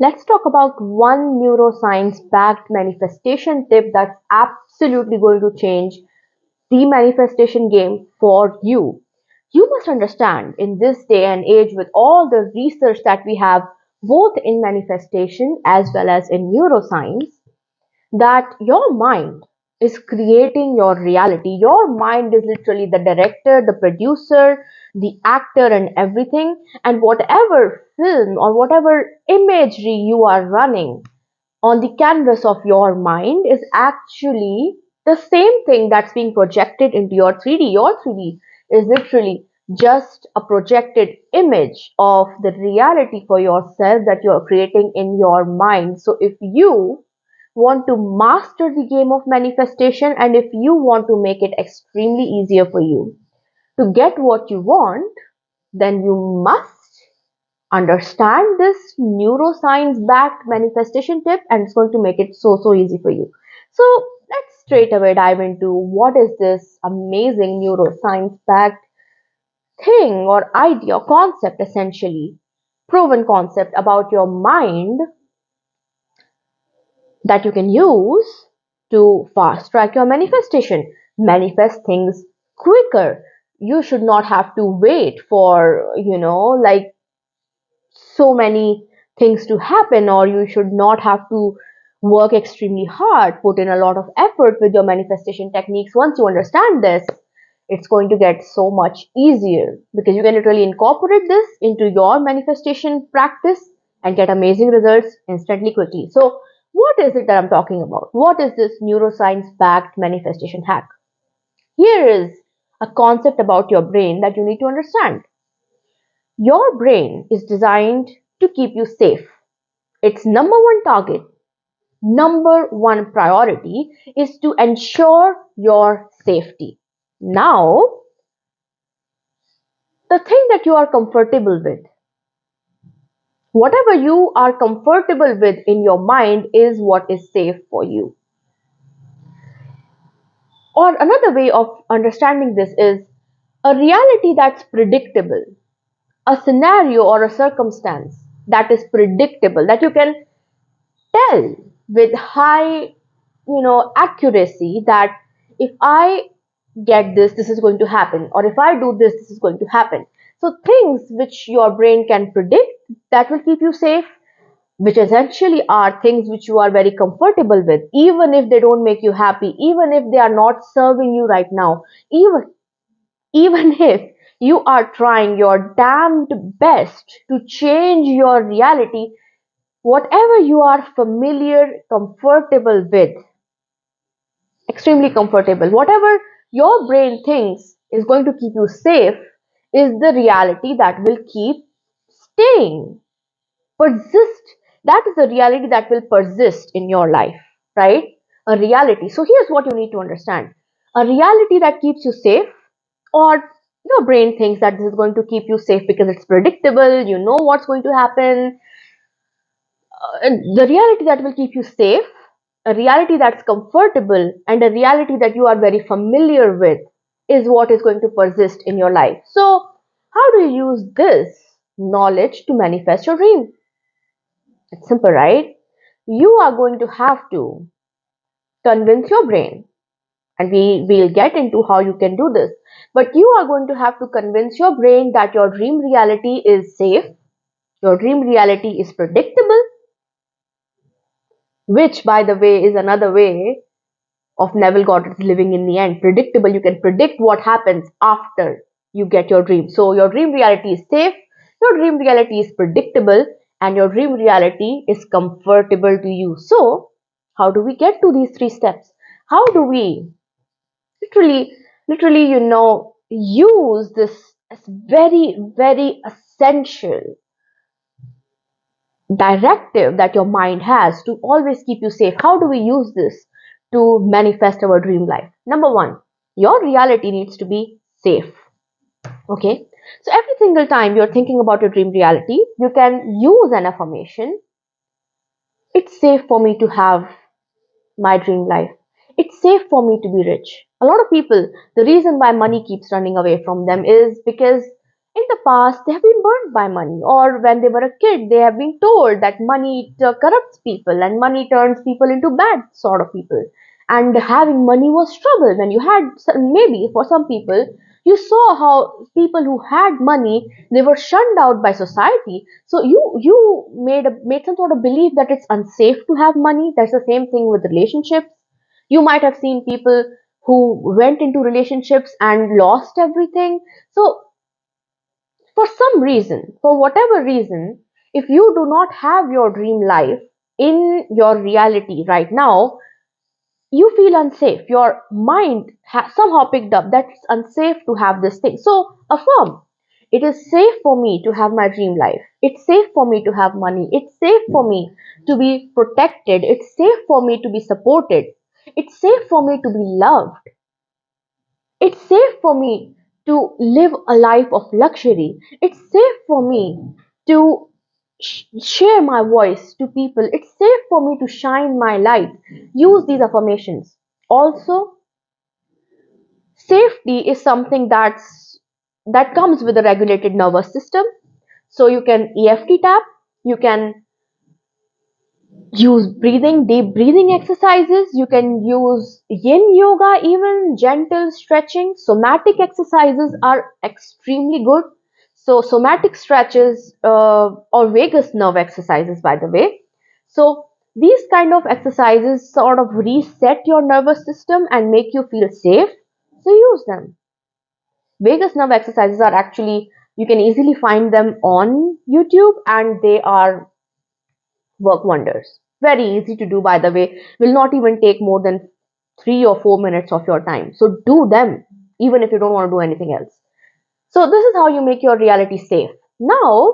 Let's talk about one neuroscience backed manifestation tip that's absolutely going to change the manifestation game for you. You must understand in this day and age, with all the research that we have, both in manifestation as well as in neuroscience, that your mind is creating your reality. Your mind is literally the director, the producer, the actor, and everything. And whatever film or whatever imagery you are running on the canvas of your mind is actually the same thing that's being projected into your 3D. Your 3D is literally just a projected image of the reality for yourself that you're creating in your mind. So if you want to master the game of manifestation, and if you want to make it extremely easier for you to get what you want, then you must understand this neuroscience backed manifestation tip, and it's going to make it so easy for you. So let's straight away dive into what is this amazing neuroscience backed thing or idea, concept, essentially proven concept about your mind that you can use to fast track your manifestation. Manifest things quicker. You should not have to wait for, like so many things to happen, or you should not have to work extremely hard, put in a lot of effort with your manifestation techniques. Once you understand this, it's going to get so much easier because you can literally incorporate this into your manifestation practice and get amazing results instantly, quickly. So what is it that I'm talking about? What is this neuroscience backed manifestation hack? Here is a concept about your brain that you need to understand. Your brain is designed to keep you safe. Its number one target, number one priority is to ensure your safety. Now, the thing that you are comfortable with, whatever you are comfortable with in your mind is what is safe for you. Or another way of understanding this is a reality that's predictable, a scenario or a circumstance that is predictable, that you can tell with high accuracy that if I get this, this is going to happen, or if I do this, this is going to happen. So things which your brain can predict, that will keep you safe, which essentially are things which you are very comfortable with, even if they don't make you happy, even if they are not serving you right now, even if you are trying your damned best to change your reality. Whatever you are familiar, comfortable with, extremely comfortable, whatever your brain thinks is going to keep you safe is the reality that will keep staying, persist. That is the reality that will persist in your life, right? A reality. So here's what you need to understand. A reality that keeps you safe, or your brain thinks that this is going to keep you safe because it's predictable, you know what's going to happen. The reality that will keep you safe, a reality that's comfortable, and a reality that you are very familiar with is what is going to persist in your life. So, how do you use this knowledge to manifest your dream? It's simple, right? You are going to have to convince your brain, and we'll get into how you can do this. But you are going to have to convince your brain that your dream reality is safe, your dream reality is predictable, which, by the way, is another way of Neville Goddard's living in the end. Predictable, you can predict what happens after you get your dream. So your dream reality is safe, your dream reality is predictable, and your dream reality is comfortable to you. So how do we get to these three steps? How do we literally, use this as very essential directive that your mind has to always keep you safe? How do we use this to manifest our dream life? Number one, your reality needs to be safe. Okay. So every single time you're thinking about your dream reality, you can use an affirmation. It's safe for me to have my dream life. It's safe for me to be rich. A lot of people, the reason why money keeps running away from them is because in the past they have been burnt by money, or when they were a kid they have been told that money corrupts people and money turns people into bad sort of people, and having money was trouble. When you had maybe for some people, you saw how people who had money, they were shunned out by society. So you made some sort of belief that it's unsafe to have money. That's the same thing with relationships. You might have seen people who went into relationships and lost everything. So for some reason, for whatever reason, if you do not have your dream life in your reality right now, you feel unsafe. Your mind has somehow picked up that it's unsafe to have this thing. So affirm. It is safe for me to have my dream life. It's safe for me to have money. It's safe for me to be protected. It's safe for me to be supported. It's safe for me to be loved. It's safe for me to live a life of luxury. It's safe for me to share my voice to people. It's safe for me to shine my light. Use these affirmations. Also, safety is something that comes with a regulated nervous system. So you can EFT tap, you can use deep breathing exercises. You can use yin yoga, even gentle stretching. Somatic exercises are extremely good. So, somatic stretches or vagus nerve exercises, by the way. So, these kind of exercises sort of reset your nervous system and make you feel safe. So, use them. Vagus nerve exercises are actually, you can easily find them on YouTube, and they are work wonders. Very easy to do, by the way, will not even take more than 3 or 4 minutes of your time. So do them, even if you don't want to do anything else. So this is how you make your reality safe. Now,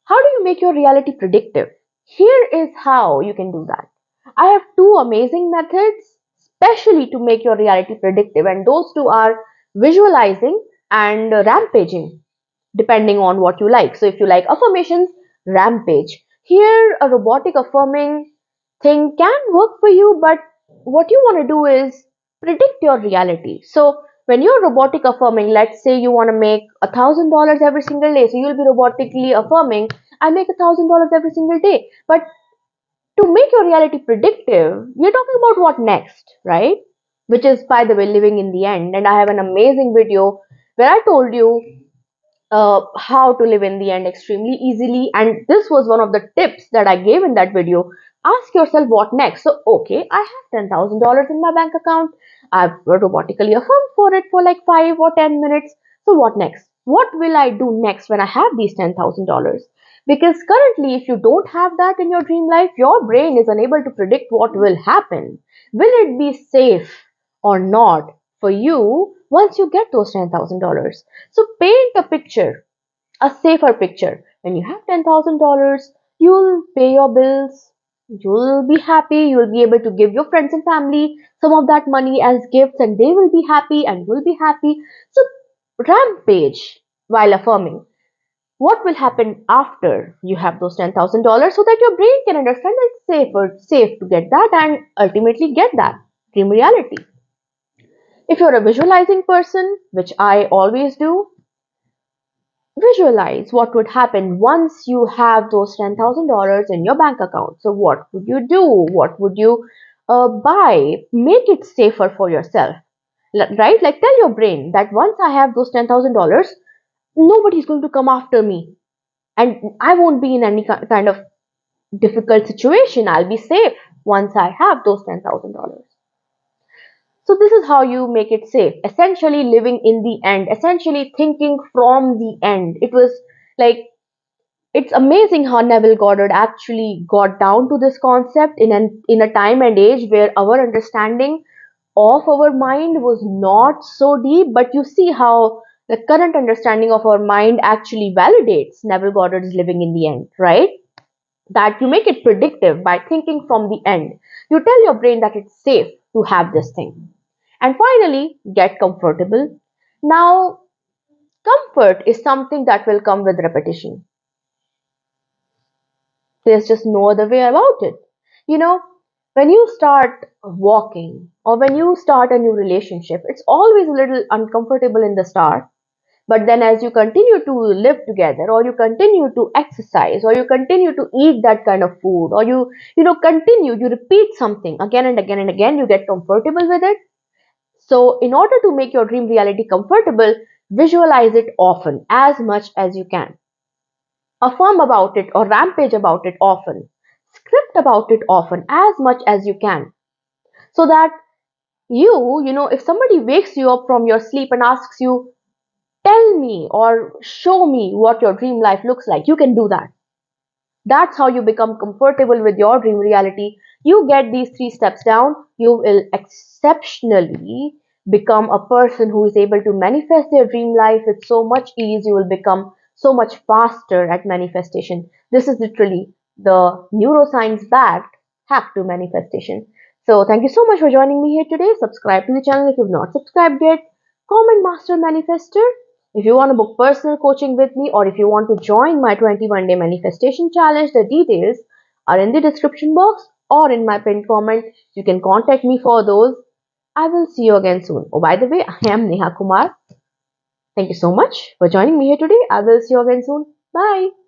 how do you make your reality predictive? Here is how you can do that. I have two amazing methods, especially to make your reality predictive, and those two are visualizing and rampaging, depending on what you like. So if you like affirmations, rampage. Here, a robotic affirming thing can work for you, but what you want to do is predict your reality. So when you're robotic affirming, let's say you want to make $1,000 every single day, so you'll be robotically affirming, I make $1,000 every single day. But to make your reality predictive, we're talking about what next, right? Which is, by the way, living in the end. And I have an amazing video where I told you how to live in the end extremely easily. And this was one of the tips that I gave in that video. Ask yourself what next. So, okay, I have $10,000 in my bank account. I've robotically affirmed for it for like 5 or 10 minutes. So, what next? What will I do next when I have these $10,000? Because currently, if you don't have that in your dream life, your brain is unable to predict what will happen. Will it be safe or not for you once you get those $10,000? So paint a picture, a safer picture. When you have $10,000, you'll pay your bills, you'll be happy, you'll be able to give your friends and family some of that money as gifts, and they will be happy and you'll be happy. So rampage while affirming. What will happen after you have those $10,000 so that your brain can understand that it's safe to get that and ultimately get that dream reality. If you're a visualizing person, which I always do, visualize what would happen once you have those $10,000 in your bank account. So, what would you do? What would you buy? Make it safer for yourself, right? Like, tell your brain that once I have those $10,000, nobody's going to come after me, and I won't be in any kind of difficult situation. I'll be safe once I have those $10,000. So this is how you make it safe. Essentially living in the end, essentially thinking from the end. It was like, it's amazing how Neville Goddard actually got down to this concept in a time and age where our understanding of our mind was not so deep, but you see how the current understanding of our mind actually validates Neville Goddard's living in the end, right? That you make it predictive by thinking from the end. You tell your brain that it's safe to have this thing. And finally, get comfortable. Now, comfort is something that will come with repetition. There's just no other way about it. You know, when you start walking or when you start a new relationship, it's always a little uncomfortable in the start But then as you continue to live together, or you continue to exercise, or you continue to eat that kind of food, or you repeat something again and again and again, you get comfortable with it. So in order to make your dream reality comfortable, visualize it often, as much as you can. Affirm about it or rampage about it often. Script about it often, as much as you can. So that if somebody wakes you up from your sleep and asks you, tell me or show me what your dream life looks like, you can do that. That's how you become comfortable with your dream reality. You get these three steps down, you will exceptionally become a person who is able to manifest their dream life with so much ease. You will become so much faster at manifestation. This is literally the neuroscience backed hack to manifestation. So, thank you so much for joining me here today. Subscribe to the channel if you've not subscribed yet. Comment Master Manifester. If you want to book personal coaching with me, or if you want to join my 21-day manifestation challenge, the details are in the description box or in my pinned comment. You can contact me for those. I will see you again soon. Oh, by the way, I am Neha Kumar. Thank you so much for joining me here today. I will see you again soon. Bye.